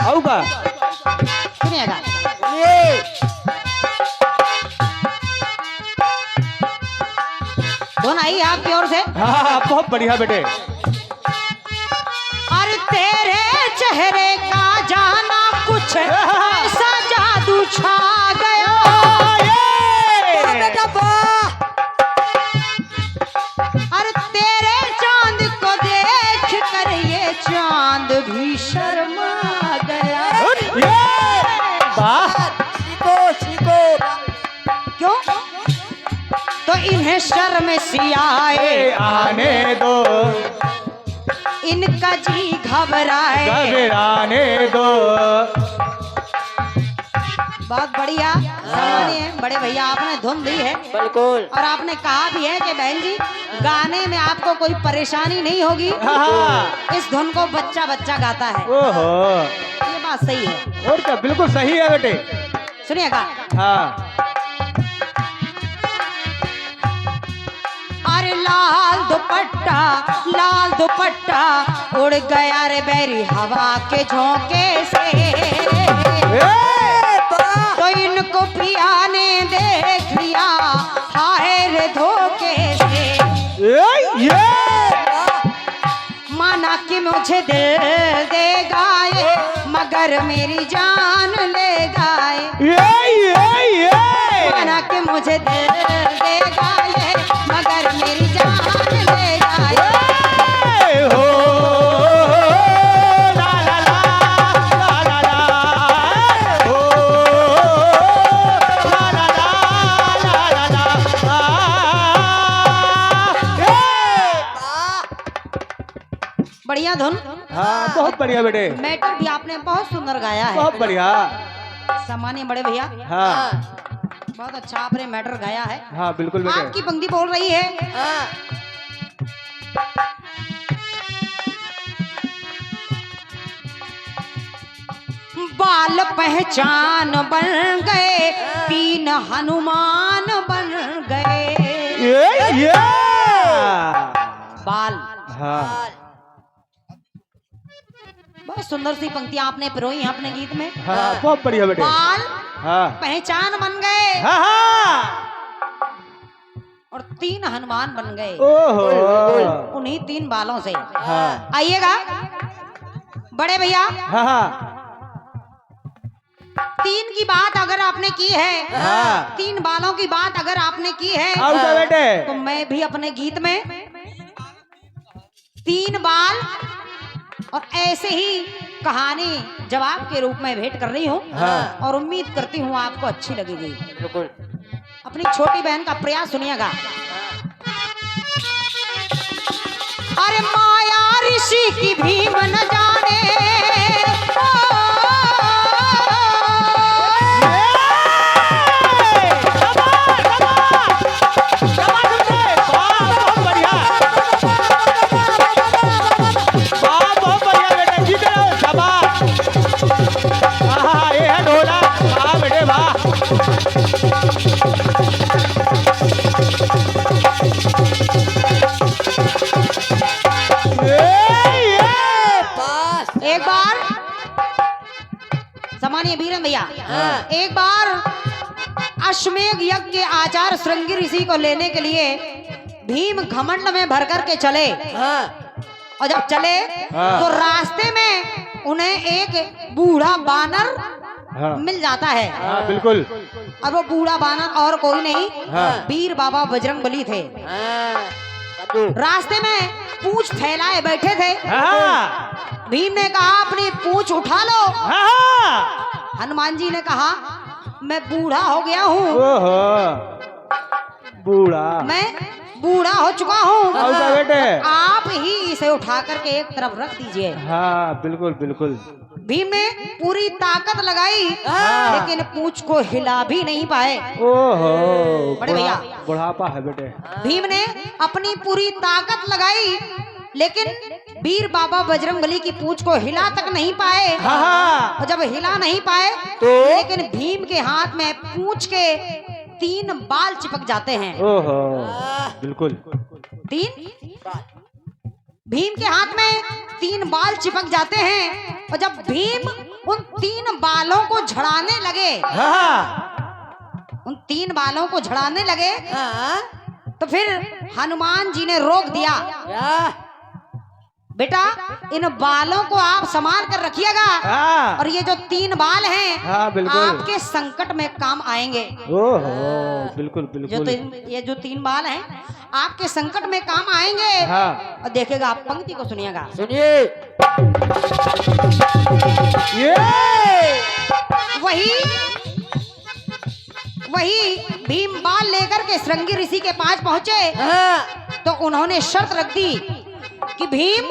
आऊगा सुनिएगा। धुन आई आपकी ओर से। हाँ बहुत बढ़िया बेटे। अरे तेरे चेहरे का जाना कुछ ऐसा जादू छा गया। अरे तेरे चांद को देख कर ये चांद भी शर्मा गया। वाह क्यों? तो इन्हें शर्म सी आए आने दो, इनका जी घबराए। घबराने दो। बहुत बढ़िया। सामान्य बड़े भैया आपने धुन दी है बिल्कुल। और आपने कहा भी है कि बहन जी गाने में आपको कोई परेशानी नहीं होगी। इस धुन को बच्चा बच्चा गाता है। ओहो ये बात सही है। और क्या, बिल्कुल सही है बेटे। सुनिएगा। हाँ अरे लाल दुपट्टा उड़ गया रे बैरी हवा के झोंके से। तो इनको पिया ने देख लिया हाय रे धोखे से। माना कि मुझे दिल देगा ये मगर मेरी जान लेगा ये। माना कि मुझे दिल देगा ये मगर मेरी जान लेगा ये। हो ला ला ला ला ला हो ला ला ला ला ला। बढ़िया धुन। हाँ बहुत बढ़िया बेटे। मैटर भी आपने बहुत सुंदर गाया है। बहुत बढ़िया। सामान्य बड़े भैया हाँ बहुत अच्छा आपने मैटर गाया है। हाँ बिल्कुल बेटे। आपकी पंक्ति बोल रही है। बाल पहचान बन गए, तीन हनुमान बन गए। ये बाल। हाँ बहुत सुंदर सी पंक्तियां आपने पिरोई हैं अपने गीत में। हाँ बहुत बढ़िया बेटे। बाल हाँ पहचान बन गए हाँ हाँ और तीन हनुमान बन गए ओहो उन्हीं तीन बालों से। हाँ आइएगा बड़े भैया। हाँ हाँ तीन की बात अगर आपने की है, हाँ। तीन बालों की बात अगर आपने की है आओ तो बेटे। तो मैं भी अपने गीत में तीन बाल और ऐसे ही कहानी जवाब के रूप में भेंट कर रही हूँ। हाँ। और उम्मीद करती हूँ आपको अच्छी लगेगी। बिल्कुल। अपनी छोटी बहन का प्रयास सुनिएगा। अरे माया ऋषि की भीम न जाने, एक बार सामान्य वीरन भैया। एक बार अश्वमेध यज्ञ के आचार्य श्रृंगी ऋषि को लेने के लिए भीम घमंड में भर कर के चले। और जब चले तो रास्ते में उन्हें एक बूढ़ा बानर मिल जाता है। हाँ बिल्कुल। और वो बूढ़ा बानर और कोई नहीं वीर बाबा बजरंगबली थे। रास्ते में पूंछ फैलाए बैठे थे। भीम ने कहा अपनी पूंछ उठा लो। हनुमान जी ने कहा मैं बूढ़ा हो गया हूँ। बूढ़ा मैं बूढ़ा हो चुका हूँ। बेटे आप ही इसे उठा करके एक तरफ रख दीजिए। हाँ बिल्कुल बिल्कुल। भीम ने पूरी ताकत लगाई लेकिन पूंछ को हिला भी नहीं पाए। ओहो बड़े भैया बुढ़ापा है बेटे। भीम ने अपनी पूरी ताकत लगाई लेकिन वीर बाबा बजरंगबली की पूंछ को हिला तक नहीं पाए। और जब हिला नहीं पाए तो लेकिन भीम के हाथ में पूंछ के तीन बाल चिपक जाते हैं। ओहो बिल्कुल। तीन भीम के हाथ में 3 बाल चिपक जाते हैं और जब भीम उन 3 बालों को झड़ाने लगे, उन 3 बालों को झड़ाने लगे, तो फिर हनुमान जी ने रोक दिया, बेटा इन बालों को आप संभाल कर रखिएगा और ये जो 3 बाल हैं आपके संकट में काम आएंगे। ओहो, बिल्कुल बिल्कुल। ये जो 3 बाल हैं आपके संकट में काम आएंगे। और देखेगा आप, पंक्ति को सुनिएगा, सुनिए। वही भीम बाल लेकर के श्रृंगी ऋषि के पास पहुंचे तो उन्होंने शर्त रख दी कि भीम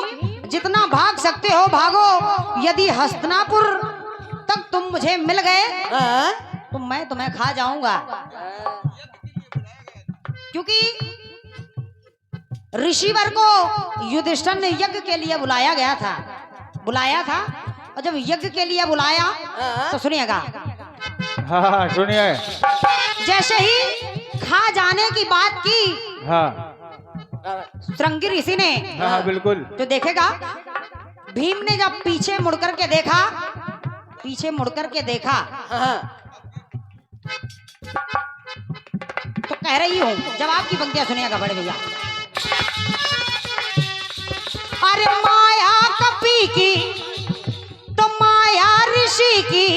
जितना भाग सकते हो भागो, यदि हस्तिनापुर तक तुम मुझे मिल गए तो मैं तुम्हें खा जाऊंगा। क्योंकि ऋषिवर को युधिष्ठिर ने यज्ञ के लिए बुलाया था और जब यज्ञ के लिए बुलाया तो सुनिएगा, हाँ सुनिए। जैसे ही खा जाने की बात की श्रृंगी ऋषि ने, बिल्कुल, तो देखेगा भीम ने जब पीछे मुड़कर के देखा तो कह रही हूं, जवाब की पंक्तियां सुनिएगा बड़े भैया। अरे माया कपी की तो माया ऋषि की,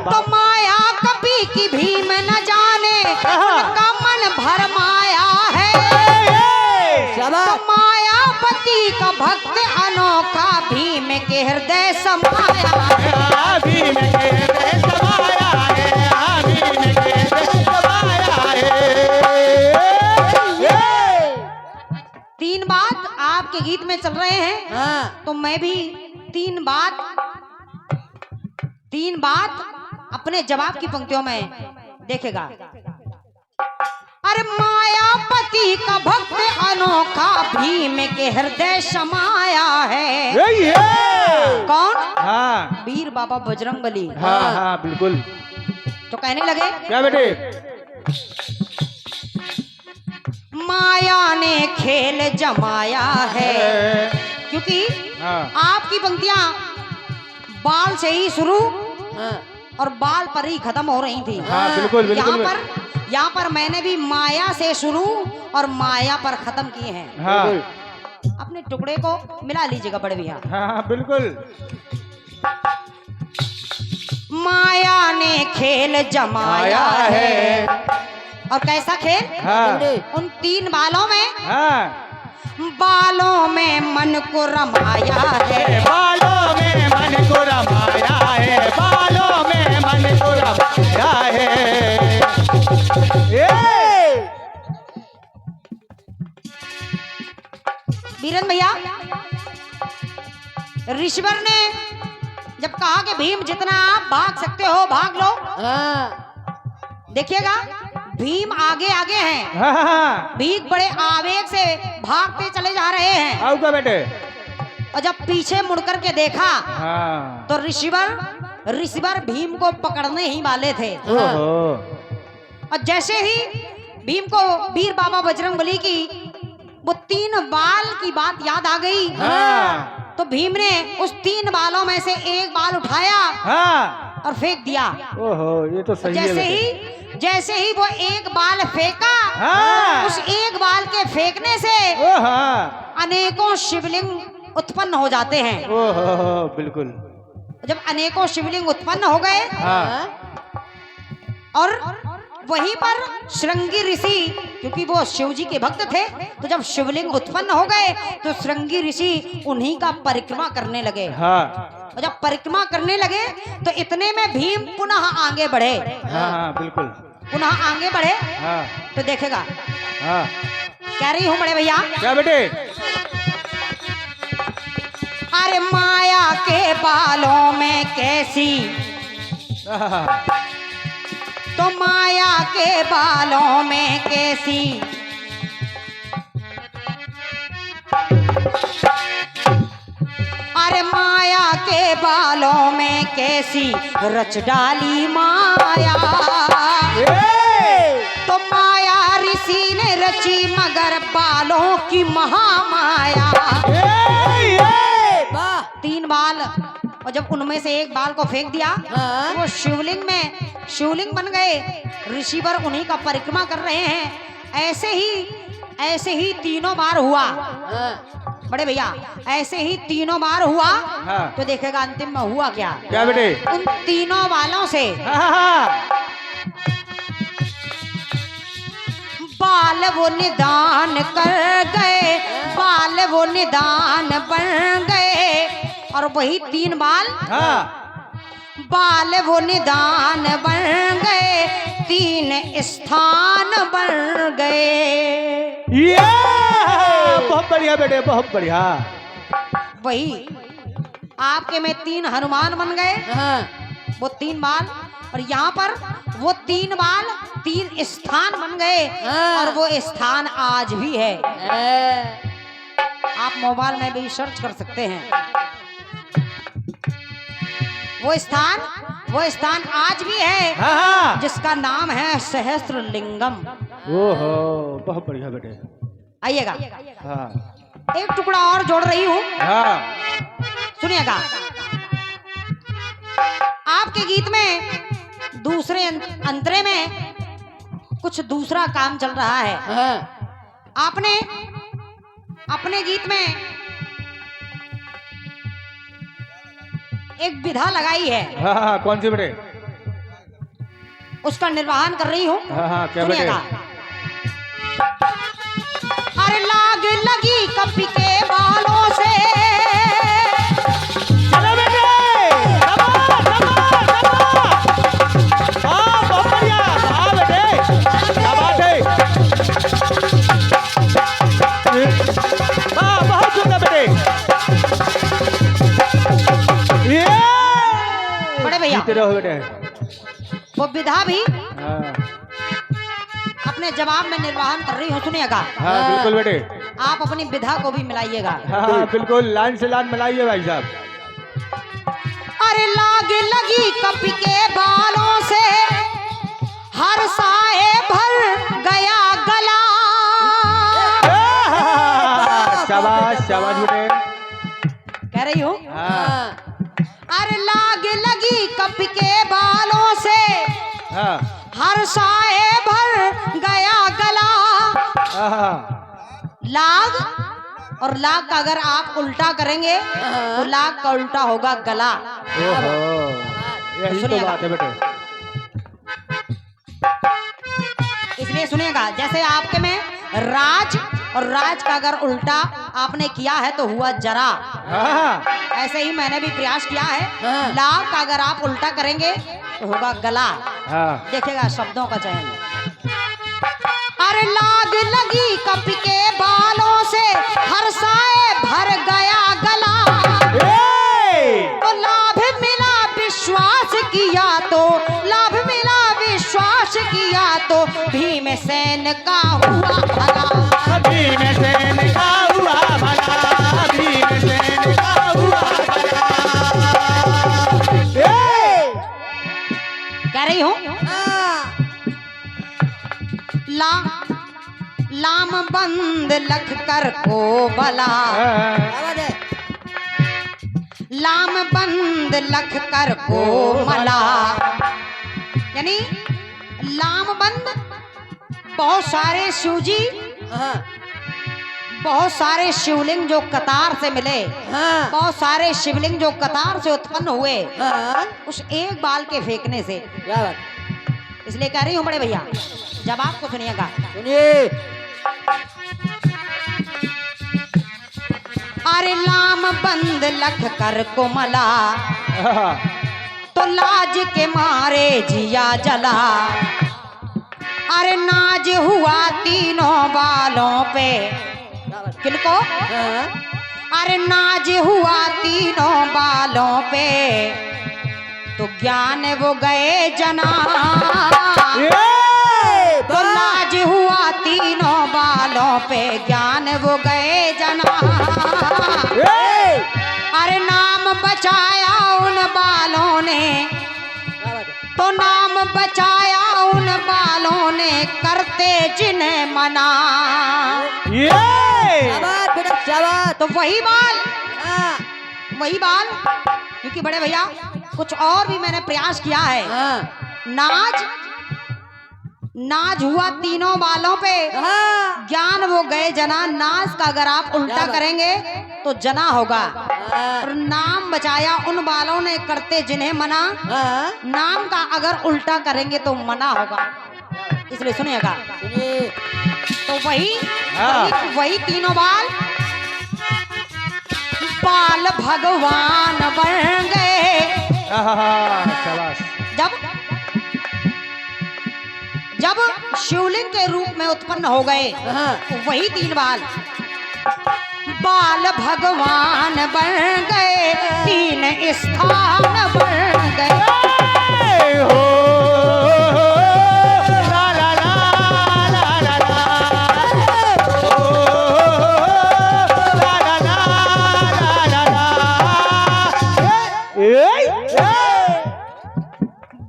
तो माया कपी की भीम न जाने उनका मन भर माया है। तो मायापति का भक्त अनोखा भीम के हृदय समाया है। भीम के हृदय समाया है, भीम के हृदय समाया है। 3 बात आपके गीत में चल रहे हैं तो मैं भी 3 बात अपने जवाब की पंक्तियों में देखेगा। अरे मायापति का भक्त अनोखा भीम के हृदय समाया है। कौन? वीर बाबा बजरंगबली। हाँ बिल्कुल। तो कहने लगे, क्या बेटे? माया ने खेल जमाया है। क्योंकि आपकी पंक्तियां बाल से ही शुरू और बाल पर ही खत्म हो रही थी। बिल्कुल बिल्कुल। यहाँ पर मैंने भी माया से शुरू और माया पर खत्म किए हैं। अपने टुकड़े को मिला लीजिएगा बड़े भैया। हाँ बिल्कुल। माया ने खेल जमाया है। और कैसा खेल? उन 3 बालों में मन को रमाया है। बालों में मन को रमाया है, बालों में मन को रमाया है। वीरेंद्र भैया, ऋषिवर ने जब कहा कि भीम जितना आप भाग सकते हो भाग लो, देखिएगा भीम आगे हैं। भीम बड़े आवेग से भागते चले जा रहे हैं। आओ क्या बेटे? और जब पीछे मुड़कर के देखा तो ऋषिवर भीम को पकड़ने ही वाले थे। और जैसे ही भीम को वीर बाबा बजरंगबली की वो 3 बाल की बात याद आ गई तो भीम ने उस 3 बालों में से एक बाल उठाया और फेंक दिया। ओहो, ये तो सही है। जैसे ही वो एक बाल फेंका, उस एक बाल के फेंकने से अनेकों शिवलिंग उत्पन्न हो जाते हैं। ओहो, बिल्कुल। जब अनेकों शिवलिंग उत्पन्न हो गए और वहीं पर श्रृंगी ऋषि, क्योंकि वो शिव जी के भक्त थे, तो जब शिवलिंग उत्पन्न हो गए तो श्रृंगी ऋषि उन्हीं का परिक्रमा करने लगे। और जब परिक्रमा करने लगे तो इतने में भीम पुनः आगे बढ़े। बिल्कुल। पुनः आगे बढ़े तो देखेगा, कह रही हूँ बड़े भैया। क्या बेटे? अरे माया के बालों में कैसी, तो माया के बालों में कैसी, अरे माया के बालों में कैसी रच डाली माया। तो रची मगर बालों की महामाया। वाह 3 बाल, और जब उनमें से एक बाल को फेंक दिया तो वो शिवलिंग बन गए। ऋषिवर उन्हीं का परिक्रमा कर रहे हैं। ऐसे ही तीनों बार हुआ बड़े भैया, ऐसे ही तीनों बार हुआ। हाँ। तो देखेगा अंतिम में हुआ क्या। क्या बेटे? उन तीनों बालों से बाल वो निदान कर गए, बाल वो निदान बन गए। और वही 3 बाल बाल वो निदान बन गए, 3 स्थान बन गए। बहुत बढ़िया बेटे, बहुत बढ़िया। वही आपके में 3 हनुमान बन गए, वो 3 बाल, और यहाँ पर वो 3 बाल 3 स्थान बन गए। और वो स्थान आज भी है। आप मोबाइल में भी सर्च कर सकते हैं। वो स्थान आज भी है, जिसका नाम है सहस्त्रलिंगम। ओहो बहुत बढ़िया बेटे। आइएगा, हाँ एक टुकड़ा और जोड़ रही हूँ, हाँ सुनिएगा। आपके गीत में दूसरे अंतरे में कुछ दूसरा काम चल रहा है। आपने अपने गीत में एक विधा लगाई है। हाँ कौन सी बेटे? उसका निर्वहन कर रही हूँ। हाँ क्या बेटे? सुनिएगा। अरे लाग लगी कपी के बालों से, चलो बेटे, हाँ बहुत बढ़िया। हाँ बेटे क्या बात है। हाँ बहुत सुंदर बेटे। बड़े भैया जीते रहो बेटे। वो विधा भी हाँ अपने जवाब में निर्वहन कर रही हूँ, सुनिएगा। हाँ बिल्कुल बेटे। आप अपनी विधा को भी मिलाइएगा। हाँ बिल्कुल, लाइन से लाइन मिलाइए भाई साहब। अरे लाग लगी कपी के बालों से, हर साए भर गया गला। शाबाश शाबाश बेटे। कह रही हूँ। हाँ अरे लाग लगी कपी के बालों से, हाँ हर साए भर गया गला। लाग और लाग का अगर आप उल्टा करेंगे तो लाग का उल्टा होगा गला। ओहो यही तो सुनिएगा। बात है बेटे। इसलिए सुनिएगा, जैसे आपके में राज और राज का अगर उल्टा आपने किया है तो हुआ जरा, हाँ ऐसे ही मैंने भी प्रयास किया है। लाग का अगर आप उल्टा करेंगे तो होगा गला। हाँ देखेगा शब्दों का चयन। अरे लाग लगी कपी के बालों से, हर साए भर गया गला। तो लाभ मिला विश्वास किया, तो लाभ मिला विश्वास किया, तो भीमसेन का हुआ भला। भीमसेन का हुआ भला, भीमसेन का हुआ भला। कह रही हूँ। लाम बंद लख कर को बला, लाम बंद लख कर को मला। यानी लाम बंद बहुत सारे शिवजी, बहुत सारे शिवलिंग जो कतार से मिले, बहुत सारे शिवलिंग जो कतार से उत्पन्न हुए उस एक बाल के फेंकने से। इसलिए कह रही हूँ बड़े भैया, जब आपको सुनिएगा। सुनिए। अरे लाम बंद लख कर कोमला, तो लाज के मारे जिया जला। अरे नाज हुआ तीनों बालों पे, किनको? अरे नाज हुआ तीनों बालों पे, तो ज्ञान वो गए जना। तो नाज हुआ तीनों बालों पे, ज्ञान वो गए जना। अरे नाम बचाया उन बालों ने, तो नाम बचाया उन बालों ने करते जिन्हें मना। ये शाबाश बेटा शाबाश। तो वही बाल, हाँ, वही बाल, क्योंकि बड़े भैया कुछ और भी मैंने प्रयास किया है। हाँ, नाज, नाज हुआ तीनों बालों पे, हाँ, ज्ञान वो गए जना। नाज का अगर आप उल्टा करेंगे तो जना होगा। हाँ, और नाम बचाया उन बालों ने करते जिन्हें मना। हाँ, नाम का अगर उल्टा करेंगे तो मना होगा, इसलिए सुनिएगा। सुनिए। तो वही हाँ। वही तीनों बाल, बाल भगवान बन गए। शाबाश। जब शिवलिंग के रूप में उत्पन्न हो गए, हाँ, तो वही तीन बाल, बाल भगवान बन गए, तीन स्थान बन गए। हो ला ला ला ला ला ला, हो ला ला ला ला ला।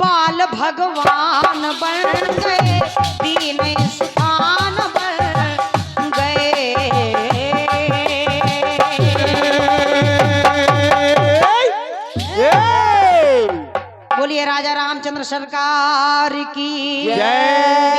बाल भगवान बन गए, तीन स्थान बन गए। बोलिए राजा रामचंद्र सरकार की जय।